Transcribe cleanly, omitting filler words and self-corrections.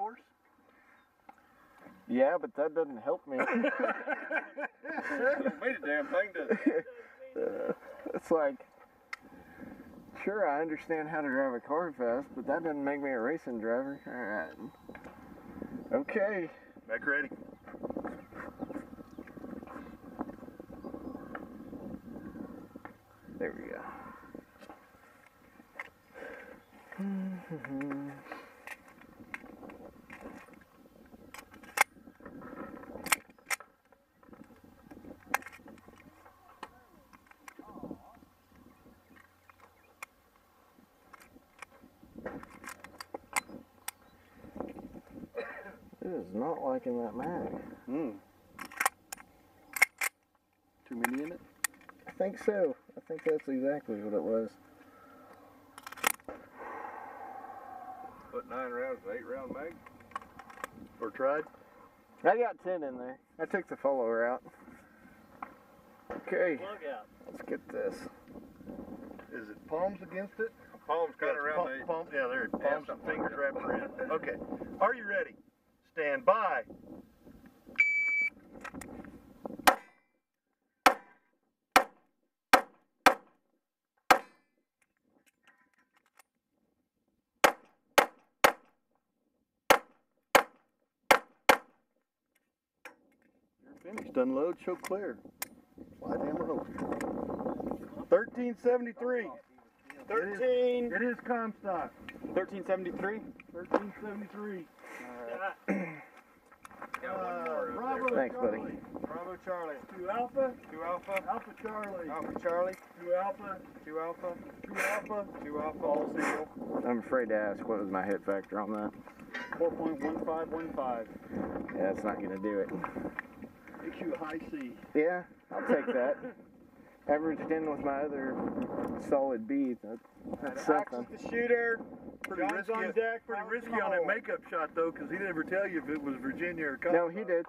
horse? Yeah, but that doesn't help me. Don't mean a damn thing, does it? It's like, sure, I understand how to drive a car fast, but that doesn't make me a racing driver. All right. Okay. Back ready. There we go. It is not liking that mag. Too many in it? I think so. I think that's exactly what it was. Put 9 rounds, an 8-round mag? Or tried? I got 10 in there. I took the follower out. Okay. Plug out. Let's get this. Is it palms against it? Palms kind of around the... Palm, yeah, there. Palms and fingers wrapped around. Okay. Are you ready? Stand by. You're finished. Unload, show clear. Slide hammer over. 1373. 13. It is Comstock. 1373. 1373. Bravo Thanks, buddy. Charlie. Bravo Charlie. 2 Alpha. 2 Alpha. Alpha Charlie. Alpha Charlie. 2 Alpha. 2 Alpha. 2 Alpha. 2 Alpha. All single. I'm afraid to ask what was my hit factor on that. 4.1515. Yeah, that's not going to do it. Makes you a high C. Yeah, I'll take that. Averaged in with my other solid bead. That's something. The shooter. Pretty John's risky, on deck. pretty risky on that makeup shot though, because he didn't ever tell you if it was Virginia or Comstock. No, he did.